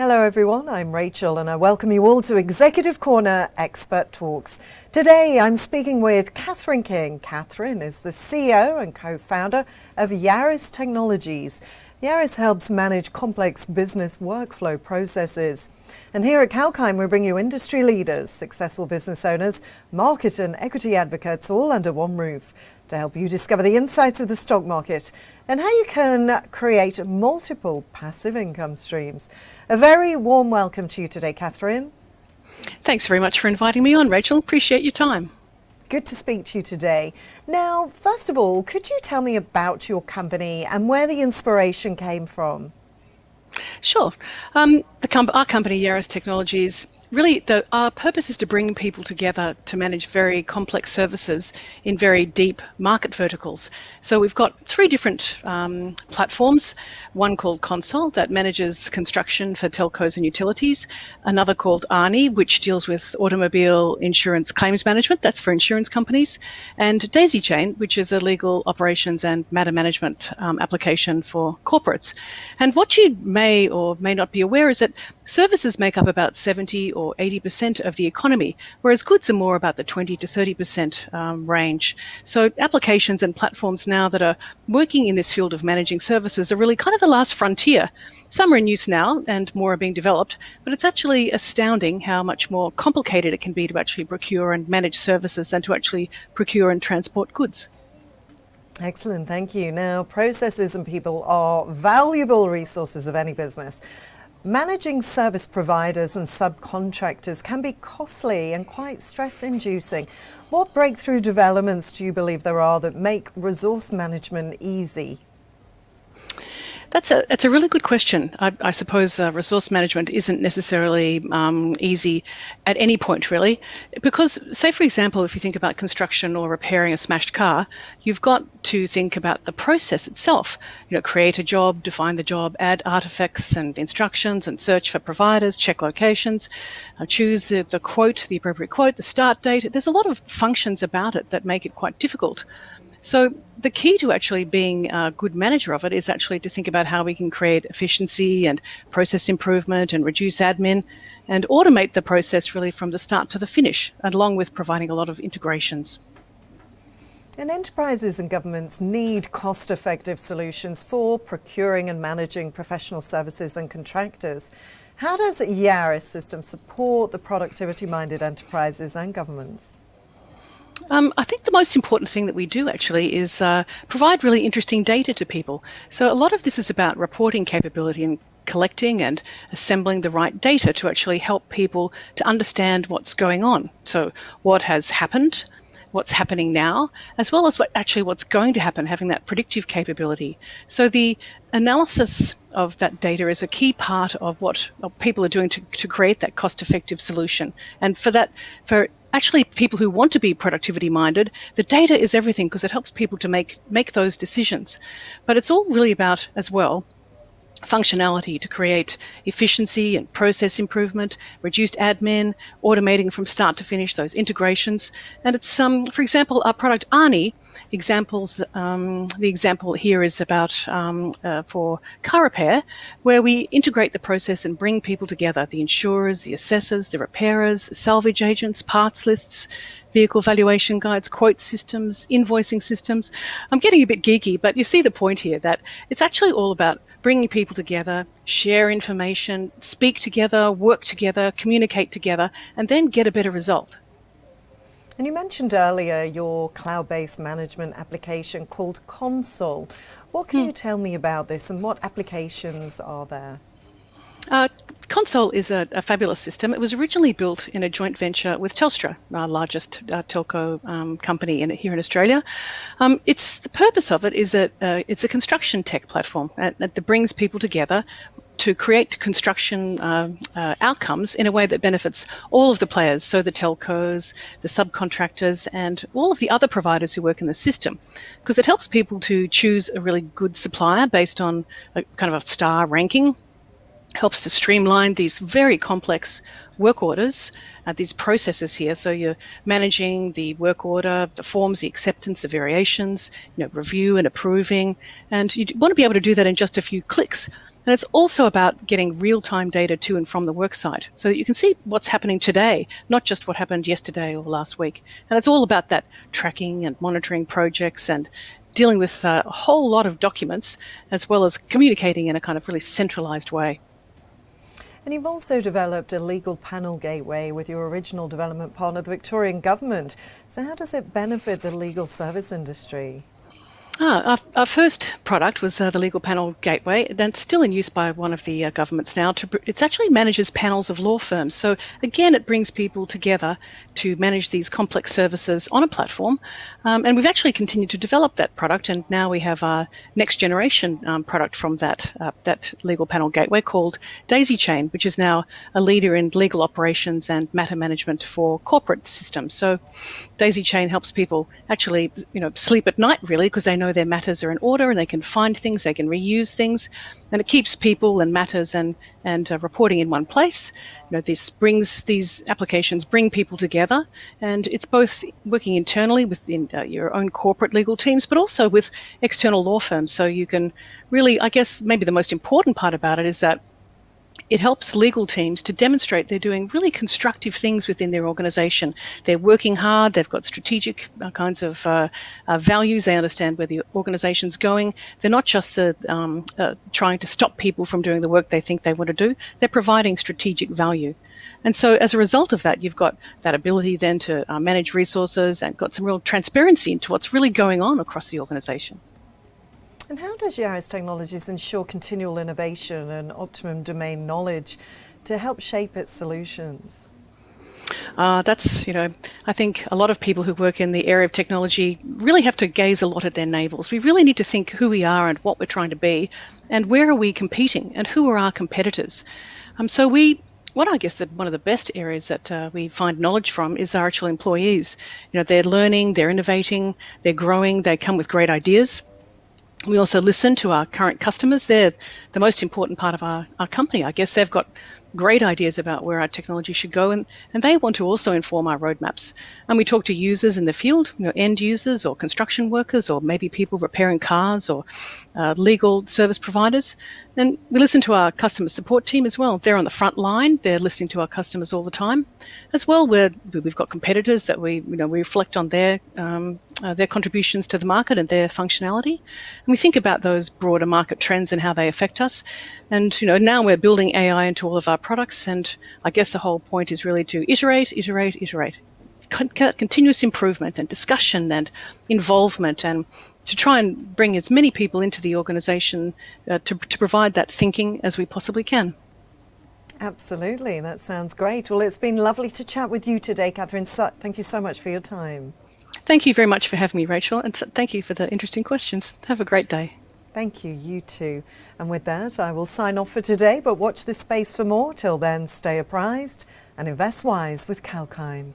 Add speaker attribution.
Speaker 1: Hello everyone, I'm Rachel and I welcome you all to Executive Corner Expert Talks. Today I'm speaking with Katherine King. Katherine is the CEO and co-founder of Yarris Technologies. Yarris helps manage complex business workflow processes. And here at Kalkine we bring you industry leaders, successful business owners, market and equity advocates all under one roof to help you discover the insights of the stock market and how you can create multiple passive income streams. A very warm welcome to you today, Katherine.
Speaker 2: Thanks very much for inviting me on, Rachel. Appreciate your time.
Speaker 1: Good to speak to you today. Now, first of all, could you tell me about your company and where the inspiration came from?
Speaker 2: Sure. Our company, Yarris Technologies, really our purpose is to bring people together to manage very complex services in very deep market verticals. So we've got three different platforms, one called Consol that manages construction for telcos and utilities, another called Arnie, which deals with automobile insurance claims management, that's for insurance companies, and dazychain, which is a legal operations and matter management application for corporates. And what you may or may not be aware is that services make up about 70 or 80% of the economy, whereas goods are more about the 20 to 30% range. So applications and platforms now that are working in this field of managing services are really kind of the last frontier. Some are in use now and more are being developed, but it's actually astounding how much more complicated it can be to actually procure and manage services than to actually procure and transport goods.
Speaker 1: Excellent, thank you. Now, processes and people are valuable resources of any business. Managing service providers and subcontractors can be costly and quite stress-inducing. What breakthrough developments do you believe there are that make resource management easy?
Speaker 2: That's a really good question. I suppose resource management isn't necessarily easy at any point, really, because, say, for example, if you think about construction or repairing a smashed car, you've got to think about the process itself. You know, create a job, define the job, add artifacts and instructions, and search for providers, check locations, choose the quote, the appropriate quote, the start date. There's a lot of functions about it that make it quite difficult. So the key to actually being a good manager of it is actually to think about how we can create efficiency and process improvement and reduce admin and automate the process really from the start to the finish, along with providing a lot of integrations.
Speaker 1: And enterprises and governments need cost-effective solutions for procuring and managing professional services and contractors. How does Yarris System support the productivity-minded enterprises and governments?
Speaker 2: I think the most important thing that we do actually is provide really interesting data to people. So a lot of this is about reporting capability and collecting and assembling the right data to actually help people to understand what's going on. So what has happened, what's happening now, as well as what's going to happen, having that predictive capability. So the analysis of that data is a key part of what people are doing to create that cost-effective solution. And for actually people who want to be productivity minded, the data is everything because it helps people to make those decisions. But it's all really about, as well, functionality to create efficiency and process improvement, reduced admin, automating from start to finish, those integrations. And it's, for example, our product Arnie, the example here is about for car repair, where we integrate the process and bring people together, the insurers, the assessors, the repairers, the salvage agents, parts lists, vehicle valuation guides, quote systems, invoicing systems. I'm getting a bit geeky, but you see the point here that it's actually all about bringing people together, share information, speak together, work together, communicate together, and then get a better result.
Speaker 1: And you mentioned earlier your cloud-based management application called Consol. What can you tell me about this and what applications are there?
Speaker 2: Consol is a fabulous system. It was originally built in a joint venture with Telstra, our largest telco company here in Australia. The purpose of it is that it's a construction tech platform that brings people together to create construction outcomes in a way that benefits all of the players, so the telcos, the subcontractors, and all of the other providers who work in the system, because it helps people to choose a really good supplier based on a kind of a star ranking. Helps to streamline these very complex work orders, these processes here. So you're managing the work order, the forms, the acceptance, the variations, review and approving, and you want to be able to do that in just a few clicks. And it's also about getting real-time data to and from the worksite so that you can see what's happening today, not just what happened yesterday or last week. And it's all about that tracking and monitoring projects and dealing with a whole lot of documents, as well as communicating in a kind of really centralized way.
Speaker 1: And you've also developed a legal panel gateway with your original development partner, the Victorian Government. So how does it benefit the legal service industry?
Speaker 2: Our first product was the Legal Panel Gateway. That's still in use by one of the governments now. It actually manages panels of law firms. So again, it brings people together to manage these complex services on a platform. And we've actually continued to develop that product. And now we have our next generation product from that Legal Panel Gateway called dazychain, which is now a leader in legal operations and matter management for corporate systems. So dazychain helps people actually, sleep at night, really, because they know their matters are in order and they can find things, they can reuse things, and it keeps people and matters and reporting in one place. These applications bring people together, and it's both working internally within your own corporate legal teams, but also with external law firms. So you can really, I guess, maybe the most important part about it is that it helps legal teams to demonstrate they're doing really constructive things within their organisation. They're working hard, they've got strategic kinds of values, they understand where the organisation's going. They're not just trying to stop people from doing the work they think they want to do, they're providing strategic value. And so as a result of that, you've got that ability then to manage resources and got some real transparency into what's really going on across the organisation.
Speaker 1: And how does Yarris Technologies ensure continual innovation and optimum domain knowledge to help shape its solutions?
Speaker 2: I think a lot of people who work in the area of technology really have to gaze a lot at their navels. We really need to think who we are and what we're trying to be, and where are we competing, and who are our competitors. One of the best areas that we find knowledge from is our actual employees. They're learning, they're innovating, they're growing, they come with great ideas. We also listen to our current customers. They're the most important part of our company. I guess they've got great ideas about where our technology should go, and they want to also inform our roadmaps. And we talk to users in the field, end users or construction workers, or maybe people repairing cars, or legal service providers. And we listen to our customer support team as well. They're on the front line. They're listening to our customers all the time. As well, we've got competitors that we reflect on their contributions to the market and their functionality. And we think about those broader market trends and how they affect us. And now we're building AI into all of our products, and I guess the whole point is really to iterate. Continuous improvement and discussion and involvement, and to try and bring as many people into the organisation to provide that thinking as we possibly can.
Speaker 1: Absolutely, that sounds great. Well, it's been lovely to chat with you today, Katherine. Thank you so much for your time.
Speaker 2: Thank you very much for having me, Rachel, and thank you for the interesting questions. Have a great day.
Speaker 1: Thank you, you too. And with that, I will sign off for today, but watch this space for more. Till then, stay apprised and invest wise with Kalkine.